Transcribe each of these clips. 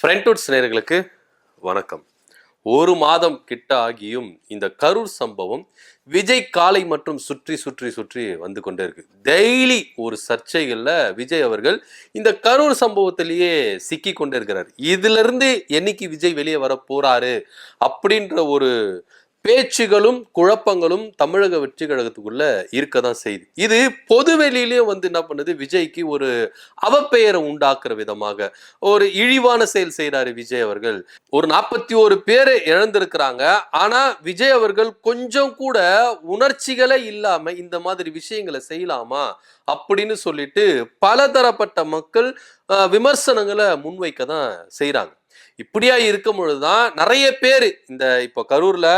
ஃப்ரெண்ட்வுட்ஸ் நேயர்களுக்கு வணக்கம். ஒரு மாதம் கிட்ட ஆகியும் இந்த கரூர் சம்பவம் விஜய் காலை மற்றும் சுற்றி சுற்றி சுற்றி வந்து கொண்டே இருக்கு. டெய்லி ஒரு சர்ச்சைகள்ல விஜய் அவர்கள் இந்த கரூர் சம்பவத்திலேயே சிக்கி கொண்டே இருக்கிறார். இதுல இருந்து என்னைக்கு விஜய் வெளியே வர போறாரு அப்படின்ற ஒரு பேச்சுகளும் குழப்பங்களும் தமிழக வெற்றி கழகத்துக்குள்ள இருக்கதான் செய்யுது. இது பொதுவெளியிலேயே வந்து என்ன பண்ணுது, விஜய்க்கு ஒரு அவப்பெயரை உண்டாக்குற விதமாக ஒரு இழிவான செயல் செய்யறாரு விஜய் அவர்கள். ஒரு 41 பேரை இழந்திருக்கிறாங்க. ஆனா விஜய் அவர்கள் கொஞ்சம் கூட உணர்ச்சிகளே இல்லாம இந்த மாதிரி விஷயங்களை செய்யலாமா அப்படின்னு சொல்லிட்டு பலதரப்பட்ட மக்கள் விமர்சனங்களை முன்வைக்க தான் செய்யறாங்க. இப்படியா இருக்கும் பொழுதுதான் நிறைய பேர் இந்த இப்போ கரூர்ல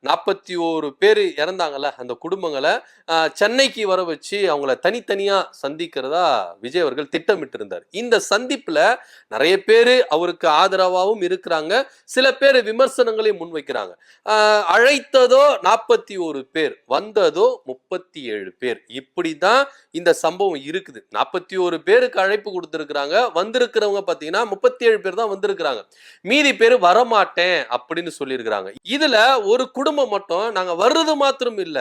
41 பேர் இறந்தாங்கல்ல, அந்த குடும்பங்களை சென்னைக்கு வர வச்சு அவங்கள தனித்தனியா சந்திக்கிறதா விஜய் அவர்கள் திட்டமிட்டு இருந்தார். இந்த சந்திப்புல நிறைய பேர் அவருக்கு ஆதரவாகவும் இருக்கிறாங்க, சில பேர் விமர்சனங்களையும் முன்வைக்கிறாங்க. அழைத்ததோ 41 பேர், வந்ததோ 37 பேர். இப்படிதான் இந்த சம்பவம் இருக்குது. 41 பேருக்கு அழைப்பு கொடுத்திருக்கிறாங்க, வந்திருக்கிறவங்க பாத்தீங்கன்னா 37 பேர் தான் வந்திருக்கிறாங்க. மீதி பேர் வரமாட்டேன் அப்படின்னு சொல்லியிருக்கிறாங்க. இதுல ஒரு குடும்பம் மட்டும், நாங்க வர்றது மாத்திரம் இல்ல,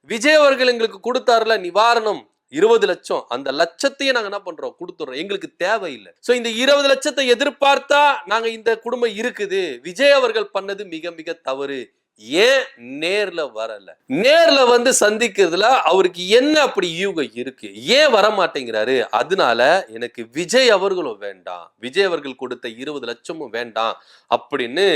விஜய் அவர்கள் எங்களுக்கு கொடுத்தாருல நிவாரணம் 20 லட்சம், அந்த லட்சத்தையே நாங்க என்ன பண்றோம், கொடுத்துறோம், எங்களுக்கு தேவையில்லை. சோ இந்த 20 லட்சத்தை எதிர்பார்த்தா நாங்க இந்த குடும்பம் இருக்குது, விஜய் அவர்கள் பண்ணது மிக மிக தவறு, ஏன் நேர்ல வரல, நேர்ல வந்து சந்திக்கிறதுல அவருக்கு என்ன அப்படி யூகம் இருக்கு, ஏன் வர மாட்டேங்கிறாரு, அதனால எனக்கு விஜய் அவர்களும் வேண்டாம், விஜய் அவர்கள் கொடுத்த 20 லட்சமும் வேண்டாம் அப்படின்னு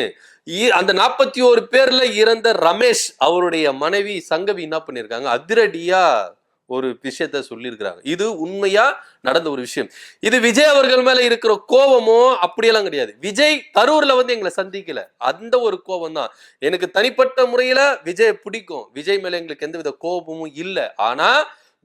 அந்த 41 பேர்ல இறந்த ரமேஷ் அவருடைய மனைவி சங்கவி என்ன பண்ணிருக்காங்க, அதிரடியா ஒரு விஷயத்த சொல்லியிருக்கிறாங்க. இது உண்மையா நடந்த ஒரு விஷயம். இது விஜய் அவர்கள் மேல இருக்கிற கோபமோ அப்படியெல்லாம் கிடையாது. விஜய் கரூர்ல வந்து எங்களை சந்திக்கல, அந்த ஒரு கோபம் தான். எனக்கு தனிப்பட்ட முறையில விஜய் பிடிக்கும், விஜய் மேல எங்களுக்கு எந்தவித கோபமும் இல்லை. ஆனா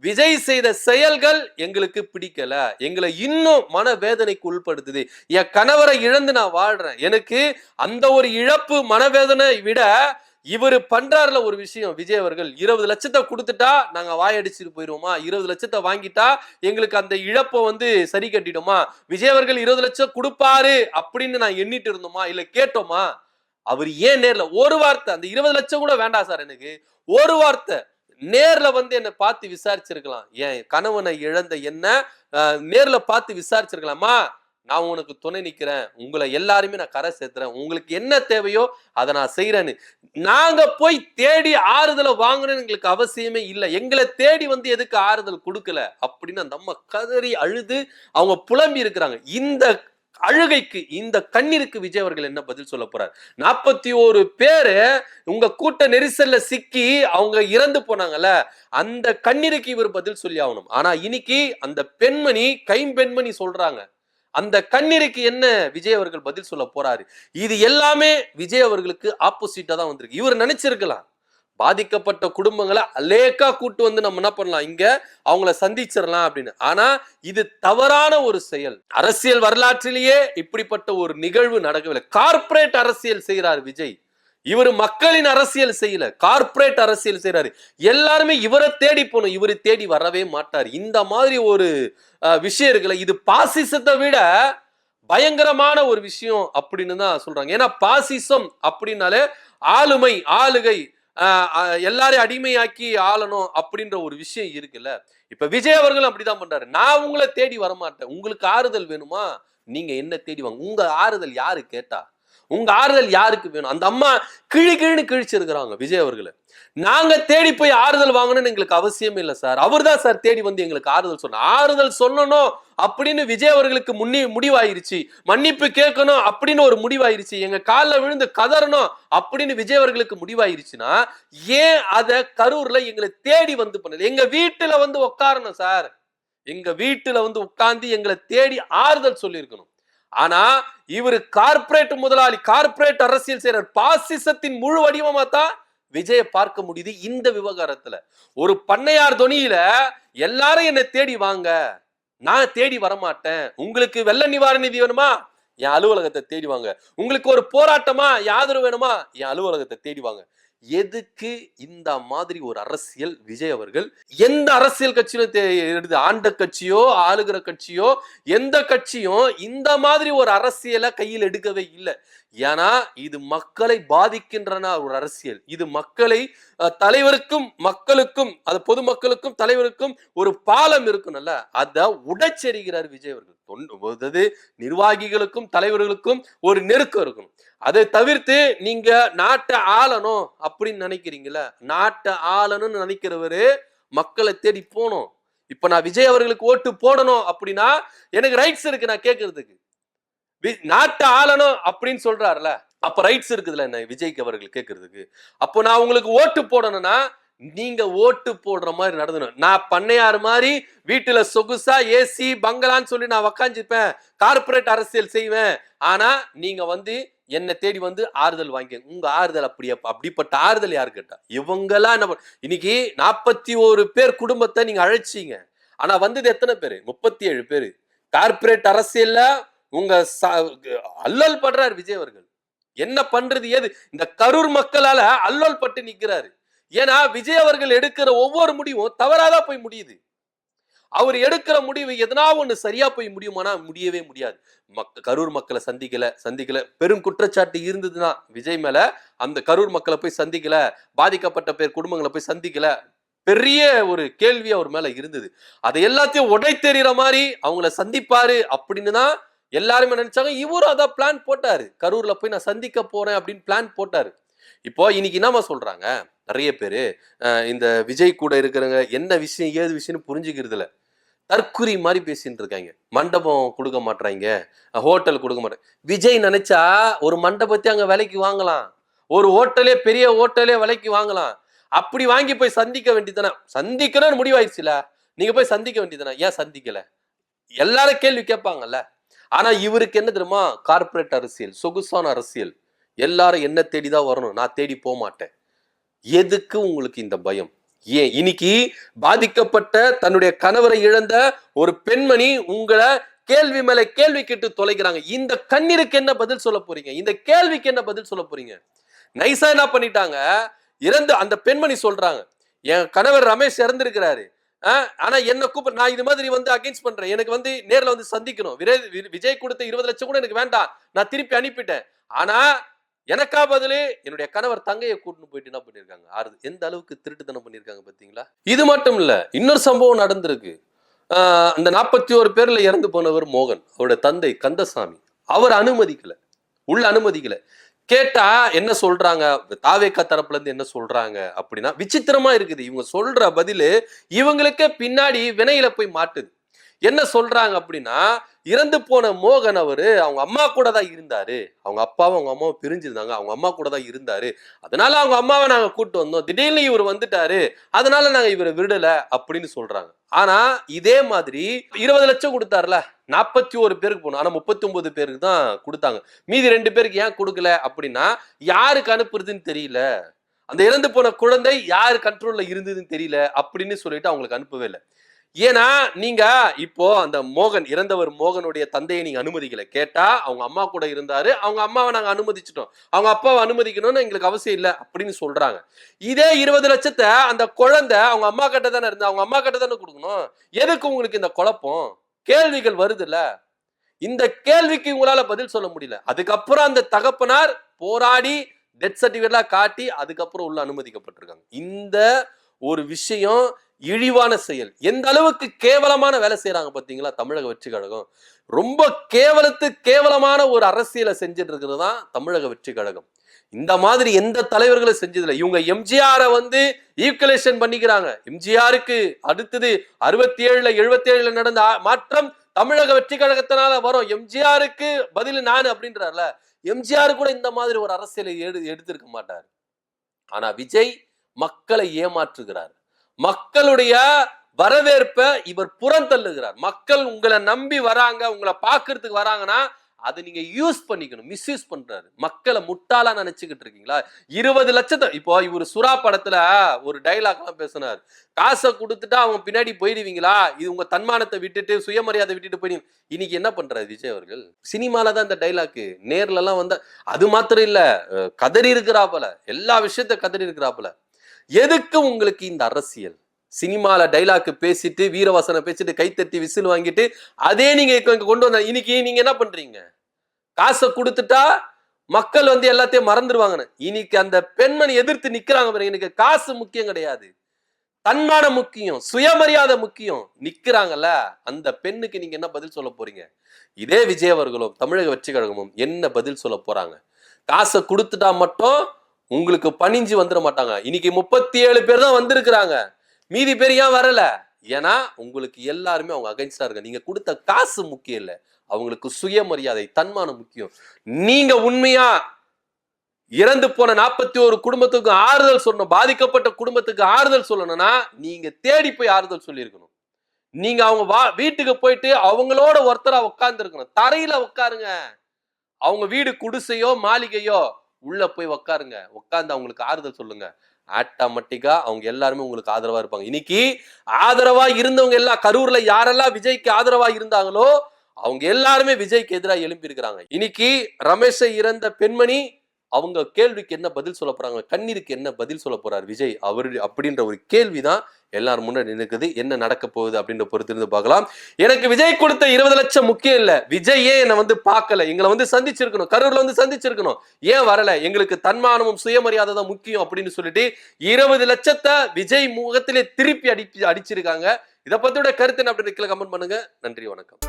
விஜய் செய்த செயல்கள் எங்களுக்கு பிடிக்கல, எங்களை இன்னும் மன வேதனைக்கு உள்படுத்துது. என் கணவரை இழந்து நான் வாழ்றேன், எனக்கு அந்த ஒரு இழப்பு மனவேதனை விட இவரு பண்றாருல ஒரு விஷயம், விஜய் அவர்கள் 20 லட்சத்தை கொடுத்துட்டா நாங்க வாயடிச்சுட்டு போயிருவோமா, 20 லட்சத்தை வாங்கிட்டா எங்களுக்கு அந்த இழப்பை வந்து சரி கட்டிடுமா, விஜய் அவர்கள் 20 லட்சம் கொடுப்பாரு அப்படின்னு நான் எண்ணிட்டு இருந்தோமா, இல்ல கேட்டோமா, அவர் ஏன் நேர்ல ஒரு வார்த்தை, அந்த 20 லட்சம் கூட வேண்டாம் சார், எனக்கு ஒரு வார்த்தை நேர்ல வந்து என்ன பார்த்து விசாரிச்சிருக்கலாம், என் கணவனை இழந்த என்ன நேர்ல பார்த்து விசாரிச்சிருக்கலாமா, நான் உனக்கு துணை நிக்கிறேன், உங்களை எல்லாருமே நான் கரை சேர்த்துறேன், உங்களுக்கு என்ன தேவையோ அதை நான் செய்யறேன்னு. நாங்க போய் தேடி ஆறுதலை வாங்கணும்னு எங்களுக்கு அவசியமே இல்லை, எங்களை தேடி வந்து எதுக்கு ஆறுதல் கொடுக்கல அப்படின்னு அந்த அம்மா கதறி அழுது அவங்க புலம்பி இருக்கிறாங்க. இந்த அழுகைக்கு, இந்த கண்ணீருக்கு விஜய் அவர்கள் என்ன பதில் சொல்ல போறார்? 41 பேரு உங்க கூட்ட நெரிசல்ல சிக்கி அவங்க இறந்து போனாங்கல்ல, அந்த கண்ணீருக்கு இவர் பதில் சொல்லி ஆகணும். ஆனா இன்னைக்கு அந்த பெண்மணி, கைம்பெண்மணி சொல்றாங்க, அந்த கண்ணீருக்கு என்ன விஜய் அவர்கள் பதில் சொல்ல போறாரு? இது எல்லாமே விஜய் அவர்களுக்கு ஆப்போசிட்டா தான் வந்திருக்கு. இவர் நினைச்சிருக்கலாம் பாதிக்கப்பட்ட குடும்பங்களை லேக்கா கூட்டு வந்து நம்ம என்ன பண்ணலாம், இங்க அவங்கள சந்திச்சிடலாம் அப்படின்னு. ஆனா இது தவறான ஒரு செயல். அரசியல் வரலாற்றிலேயே இப்படிப்பட்ட ஒரு நிகழ்வு நடக்கவில்லை. கார்ப்பரேட் அரசியல் செய்யறாரு விஜய். இவர் மக்களின் அரசியல் செய்யல, கார்ப்பரேட் அரசியல் செய்யறாரு. எல்லாருமே இவரை தேடி போகணும், இவரு தேடி வரவே மாட்டார். இந்த மாதிரி ஒரு விஷயம் இருக்குல்ல, இது பாசிசத்தை விட பயங்கரமான ஒரு விஷயம் அப்படின்னு தான் சொல்றாங்க. ஏன்னா பாசிசம் அப்படின்னாலே ஆளுமை, ஆளுகை, எல்லாரையும் அடிமையாக்கி ஆளணும் அப்படின்ற ஒரு விஷயம் இருக்குல்ல. இப்ப விஜய் அவர்கள் அப்படிதான் பண்றாரு. நான் உங்களை தேடி வரமாட்டேன், உங்களுக்கு ஆறுதல் வேணுமா நீங்க என்ன தேடி வாங்க, உங்க ஆறுதல் யாரு கேட்டா, உங்க ஆறுதல் யாருக்கு வேணும்? அந்த அம்மா கிழின்னு கிழிச்சிருக்கிறாங்க விஜய் அவர்களை. நாங்க தேடி போய் ஆறுதல் வாங்கணும்னு எங்களுக்கு அவசியம் இல்லை சார், அவர் தான் சார் தேடி வந்து எங்களுக்கு ஆறுதல் சொன்ன, ஆறுதல் சொல்லணும் அப்படின்னு விஜய் அவர்களுக்கு முடிவாயிருச்சு, மன்னிப்பு கேட்கணும் அப்படின்னு ஒரு முடிவாயிருச்சு, எங்க காலில் விழுந்து கதறணும் அப்படின்னு விஜய் அவர்களுக்கு முடிவாயிருச்சுன்னா ஏன் அத கரூர்ல எங்களை தேடி வந்து பண்ணல? எங்க வீட்டுல வந்து உட்காரணும் சார், எங்க வீட்டுல வந்து உட்கார்ந்து எங்களை தேடி ஆறுதல் சொல்லியிருக்கணும். ஆனா இவரு கார்ப்பரேட் முதலாளி, கார்ப்பரேட் அரசியல் செய்யறார். பாசிசத்தின் முழு வடிவமா தான் விஜய பார்க்க முடியுது இந்த விவகாரத்துல. ஒரு பண்ணையார் தொனியில எல்லாரும் என்னை தேடி வாங்க, நான் தேடி வரமாட்டேன், உங்களுக்கு வெள்ள நிவாரண நிதி வேணுமா என் அலுவலகத்தை தேடி வாங்க, உங்களுக்கு ஒரு போராட்டமா என் ஆதரவு வேணுமா என் அலுவலகத்தை தேடி வாங்க, எதுக்கு இந்த மாதிரி ஒரு அரசியல் விஜய் அவர்கள் எந்த அரசியல் கட்சியிலும் ஆண்ட கட்சியோ ஆளுகிற கட்சியோ எந்த கட்சியும் இந்த மாதிரி ஒரு அரசியலை கையில் எடுக்கவே இல்லை. ஏன்னா இது மக்களை பாதிக்கின்றன ஒரு அரசியல். இது மக்களை தலைவருக்கும் மக்களுக்கும் அது பொதுமக்களுக்கும் தலைவருக்கும் ஒரு பாலம் இருக்கும்ல, அதை உடைச்செறிகிறார் விஜய் அவர்கள். நிர்வாகிகளுக்கும் தலைவர்களுக்கும் ஒரு நெருக்கம் இருக்கும். அதை தவிர்த்து நீங்க நாட்டை ஆளணும் அப்படின்னு நினைக்கிறீங்களா? நாட்டை ஆளணும்னு நினைக்கிறவரு மக்களை தேடி போகணும். இப்ப நான் விஜய் அவர்களுக்கு ஓட்டு போடணும் அப்படின்னா எனக்கு ரைட்ஸ் இருக்கு நான் கேட்கறதுக்கு. நாட்டை ஆளணும் அப்படின்னு சொல்றாருல, அப்ப ரைட்ஸ் இருக்குதுல்ல என்ன விஜய்க்கு அவர்கள் கேட்கறதுக்கு. அப்போ நான் உங்களுக்கு ஓட்டு போடணும்னா நீங்க ஓட்டு போடுற மாதிரி நடந்தணும். நான் பண்ணையார் மாதிரி வீட்டுல சொகுசா ஏசி பங்களான்னு சொல்லி நான் உக்காந்துப்பேன், கார்பரேட் அரசியல் செய்வேன். ஆனா நீங்க வந்து என்னை தேடி வந்து ஆறுதல் வாங்கி உங்க ஆறுதல் அப்படிப்பட்ட ஆறுதல் யாரு கேட்டா? இவங்கெல்லாம் என்ன இன்னைக்கு 41 பேர் குடும்பத்தை நீங்க அழைச்சீங்க. ஆனா வந்தது எத்தனை பேரு? 37 பேரு. கார்பரேட் அரசியல்ல உங்க அல்லல் படுறாரு விஜய் அவர்கள். என்ன பண்றது ஏது இந்த கரூர் மக்களால அல்லல் பட்டு நிக்கிறாரு. ஏன்னா விஜய் அவர்கள் எடுக்கிற ஒவ்வொரு முடிவும் தவறாதான் போய் முடியுது. அவர் எடுக்கிற முடிவு எதனா ஒண்ணு சரியா போய் முடியுமானா முடியவே முடியாது. கரூர் மக்களை சந்திக்கல பெரும் குற்றச்சாட்டு இருந்ததுன்னா விஜய் மேல, அந்த கரூர் மக்களை போய் சந்திக்கல, பாதிக்கப்பட்ட பேர் குடும்பங்களை போய் சந்திக்கல, பெரிய ஒரு கேள்வி அவர் மேல இருந்தது. அதை எல்லாத்தையும் உடை தெரிகிற மாதிரி அவங்கள சந்திப்பாரு அப்படின்னு தான் எல்லாருமே நினைச்சாங்க. இவரும் அதான் பிளான் போட்டாரு. கரூர்ல போய் நான் சந்திக்க போறேன் அப்படின்னு பிளான் போட்டாரு. இப்போ இன்னைக்கு என்னமா சொல்றாங்க நிறைய பேரு, இந்த விஜய் கூட இருக்கிறவங்க என்ன விஷயம் ஏது விஷயம்னு புரிஞ்சுக்கிறது இல்ல, தற்குறி மாதிரி பேசிட்டு இருக்காங்க. மண்டபம் கொடுக்க மாட்டாங்க, ஹோட்டல் கொடுக்க மாட்டாங்க. விஜய் நினைச்சா ஒரு மண்டபத்தை அங்க விலைக்கு வாங்கலாம், ஒரு ஹோட்டலே பெரிய ஹோட்டலே விலைக்கு வாங்கலாம். அப்படி வாங்கி போய் சந்திக்க வேண்டியதானே. சந்திக்கணும்னு முடிவாயிடுச்சுல, நீங்க போய் சந்திக்க வேண்டியதானே. ஏன் சந்திக்கல? எல்லாரும் கேள்வி கேட்பாங்கல்ல. ஆனா இவருக்கு என்ன தெரியுமா? கார்பரேட் அரசியல், சொகுசான அரசியல். எல்லாரும் என்ன தேடிதான் வரணும், நான் தேடி போக மாட்டேன். எதுக்கு உங்களுக்கு இந்த பயம்? ஏன் இன்னைக்கு பாதிக்கப்பட்ட தன்னுடைய கணவரை இழந்த ஒரு பெண்மணி உங்களை கேள்வி மேல கேள்வி கேட்டு தொலைக்கிறாங்க. இந்த கண்ணீருக்கு என்ன பதில் சொல்ல போறீங்க? இந்த கேள்விக்கு என்ன பதில் சொல்ல போறீங்க? நைசா என்ன பண்ணிட்டாங்க, இறந்து அந்த பெண்மணி சொல்றாங்க, என் கணவர் ரமேஷ் இறந்திருக்கிறாரு, ஆனா என்ன கூப்பிட நான் இது மாதிரி வந்து அகைன்ஸ்ட் பண்றேன், எனக்கு வந்து நேர்ல வந்து சந்திக்கணும். விஜய் கொடுத்த 20 லட்சம் கூட எனக்கு வேண்டாம், நான் திருப்பி அனுப்பிட்டேன். ஆனா எனக்கா பதிலே என்னுடைய கணவர் தங்கையை கூட்டிட்டு போயிட்டு என்ன பண்ணிருக்காங்க. எந்த அளவுக்கு திருட்டுத்தனம் பண்ணிருக்காங்க பாத்தீங்களா? இது மட்டும் இல்ல, இன்னொரு சம்பவம் நடந்திருக்கு. அந்த 41 பேர்ல இறந்து போனவர் மோகன், அவருடைய தந்தை கந்தசாமி, அவர் அனுமதிக்கல, உள்ள அனுமதிக்கல. கேட்டா என்ன சொல்றாங்க, தாவேக்கா தரப்புல இருந்து என்ன சொல்றாங்க அப்படின்னா விசித்திரமா இருக்குது. இவங்க சொல்ற பதிலு இவங்களுக்கே பின்னாடி வினையில போய் மாட்டுது. என்ன சொல்றாங்க அப்படின்னா, இறந்து போன மோகன் அவரு அவங்க அம்மா கூட தான் இருந்தாரு, அவங்க அப்பாவும் அவங்க அம்மாவும் பிரிஞ்சிருந்தாங்க, அவங்க அம்மா கூட தான் இருந்தாரு, அதனால அவங்க அம்மாவை நாங்க கூட்டு வந்தோம், திடீர்னு இவர் வந்துட்டாரு, அதனால நாங்க இவரை விடல அப்படின்னு சொல்றாங்க. ஆனா இதே மாதிரி 20 லட்சம் கொடுத்தாருல, 41 பேருக்கு போகணும், ஆனா 39 பேருக்கு தான் கொடுத்தாங்க. மீதி 2 பேருக்கு ஏன் கொடுக்கல அப்படின்னா யாருக்கு அனுப்புறதுன்னு தெரியல, அந்த இறந்து போன குழந்தை யாரு கண்ட்ரோல்ல இருந்ததுன்னு தெரியல அப்படின்னு சொல்லிட்டு அவங்களுக்கு அனுப்பவே இல்லை. ஏன்னா நீங்க இப்போ அந்த மோகன், இறந்தவர் மோகனுடைய தந்தையை நீங்க அனுமதிக்கல. கேட்டா அவங்க அம்மா கூட இருந்தாரு, அவங்க அம்மாவை நாங்க அனுமதிச்சிட்டோம், அவங்க அப்பாவை அனுமதிக்கணும்னு எங்களுக்கு அவசியம் இல்லை அப்படின்னு சொல்றாங்க. இதே 20 லட்சத்தை அந்த குழந்தை அவங்க அம்மா கிட்ட தானே இருந்தா, அவங்க அம்மா கிட்ட தானே கொடுக்கணும். எதுக்கு உங்களுக்கு இந்த குழப்பம்? கேள்விகள் வருது இல்ல, இந்த கேள்விக்கு உங்களால பதில் சொல்ல முடியல. அதுக்கப்புறம் அந்த தகப்பனார் போராடி டெத் சர்டிபிகேட்லாம் காட்டி அதுக்கப்புறம் உள்ள அனுமதிக்கப்பட்டிருக்காங்க. இந்த ஒரு விஷயம் இழிவான செயல். எந்த அளவுக்கு கேவலமான வேலை செய்யறாங்க பாத்தீங்களா தமிழக வெற்றி கழகம். ரொம்ப கேவலமான ஒரு அரசியலை செஞ்சுட்டு இருக்கிறது தான் தமிழக வெற்றி கழகம். இந்த மாதிரி எந்த தலைவர்களும் செஞ்சதில்லை. இவங்க எம்ஜிஆரை வந்து ஈக்குவலேஷன் பண்ணிக்கிறாங்க. எம்ஜிஆருக்கு அடுத்தது 67ல 77ல நடந்த மாற்றம் தமிழக வெற்றி கழகத்தினால வரும், எம்ஜிஆருக்கு பதில் நான் அப்படின்றார்ல. எம்ஜிஆர் கூட இந்த மாதிரி ஒரு அரசியலை எடுத்திருக்க மாட்டார். ஆனா விஜய் மக்களை ஏமாற்றுகிறார். மக்களுடைய வரவேற்பை இவர் புறந்தள்ளுகிறார். மக்கள் உங்களை நம்பி வராங்க, உங்களை பார்க்கறதுக்கு வராங்கன்னா அதை நீங்க யூஸ் பண்ணிக்கணும். மிஸ்யூஸ் பண்றாரு. மக்களை முட்டாளா நினைச்சுக்கிட்டு இருக்கீங்களா? 20 லட்சத்தை இப்போ இவர் சுறா படத்துல ஒரு டைலாக் எல்லாம் பேசினார். காசை கொடுத்துட்டா அவங்க பின்னாடி போயிடுவீங்களா? இது உங்க தன்மானத்தை விட்டுட்டு சுயமரியாதை விட்டுட்டு போயிடுவீங்க. இன்னைக்கு என்ன பண்றாரு விஜய் அவர்கள்? சினிமால தான் இந்த டைலாக், நேர்ல எல்லாம் வந்தா அது மாத்திரம் இல்ல, கதறி இருக்கிறாப்புல, எல்லா விஷயத்த கதறி இருக்கிறாப்புல. எதுக்கு உங்களுக்கு இந்த அரசியல்? சினிமால டைலாக் பேசிட்டு வீரவசனம் பேசிட்டு கைத்தட்டி விசில் வாங்கிட்டு அதே நீங்க கொண்டு வந்த இன்னைக்கு நீங்க என்ன பண்றீங்க? காசை கொடுத்துட்டா மக்கள் எல்லாத்தையும் மறந்துடுவாங்கன்னு. இன்னைக்கு அந்த பெண்மணி எதிர்த்து நிக்கிறாங்க பாருங்க. எனக்கு காசு முக்கியம் கிடையாது, தன்மானம் முக்கியம், சுயமரியாதை முக்கியம். நிக்கிறாங்கல்ல, அந்த பெண்ணுக்கு நீங்க என்ன பதில் சொல்ல போறீங்க? இதே விஜய் அவர்களும் தமிழக வெற்றி கழகமும் என்ன பதில் சொல்ல போறாங்க? காசை கொடுத்துட்டா மட்டும் உங்களுக்கு பணிஞ்சு வந்துட மாட்டாங்க. இன்னைக்கு 37 பேர் தான் வந்திருக்கிறாங்க, மீதி பேர் ஏன் வரல? ஏன்னா உங்களுக்கு எல்லாருமே அவங்க அகைன்ஸ்டா இருக்க. நீங்க கொடுத்த காசு முக்கியம் இல்ல, அவங்களுக்கு சுயமரியாதை தன்மானம் முக்கியம். நீங்க உண்மையா இறந்து போன 41 குடும்பத்துக்கு ஆறுதல் சொல்லணும், பாதிக்கப்பட்ட குடும்பத்துக்கு ஆறுதல் சொல்லணும்னா நீங்க தேடி போய் ஆறுதல் சொல்லியிருக்கணும். நீங்க அவங்க வீட்டுக்கு போயிட்டு அவங்களோட ஒருத்தரா உட்கார்ந்து இருக்கணும். தரையில உட்காருங்க. அவங்க வீடு குடிசையோ மாளிகையோ, உள்ள போய் உட்காருங்க. உட்கார்ந்து அவங்களுக்கு ஆறுதல் சொல்லுங்க. ஆட்டோமேட்டிக்கா அவங்க எல்லாருமே உங்களுக்கு ஆதரவா இருப்பாங்க. இன்னைக்கு ஆதரவா இருந்தவங்க எல்லாம் கரூர்ல யாரெல்லாம் விஜய்க்கு ஆதரவா இருந்தாங்களோ அவங்க எல்லாருமே விஜய்க்கு எதிராக எழுப்பி இருக்கிறாங்க. இன்னைக்கு ரமேஷை இறந்த பெண்மணி அவங்க கேள்விக்கு என்ன பதில் சொல்ல போறாங்க? கண்ணீருக்கு என்ன பதில் சொல்ல போறார் விஜய் அவரு? அப்படின்ற ஒரு கேள்விதான் எல்லாரும் முன்னாடி நிற்குது. என்ன நடக்க போகுது அப்படின்ற பொறுத்து இருந்து பார்க்கலாம். எனக்கு விஜய் கொடுத்த 20 லட்சம் முக்கியம் இல்ல. விஜய் ஏன் என்னை பார்க்கல? எங்களை சந்திச்சிருக்கணும், கரூர்ல சந்திச்சிருக்கணும். ஏன் வரல? எங்களுக்கு தன்மானமும் சுயமரியாதை தான் முக்கியம் அப்படின்னு சொல்லிட்டு 20 லட்சத்தை விஜய் முகத்திலே திருப்பி அடிச்சிருக்காங்க. இதை பத்தியோட கருத்து என்ன அப்படின்னு கமெண்ட் பண்ணுங்க. நன்றி, வணக்கம்.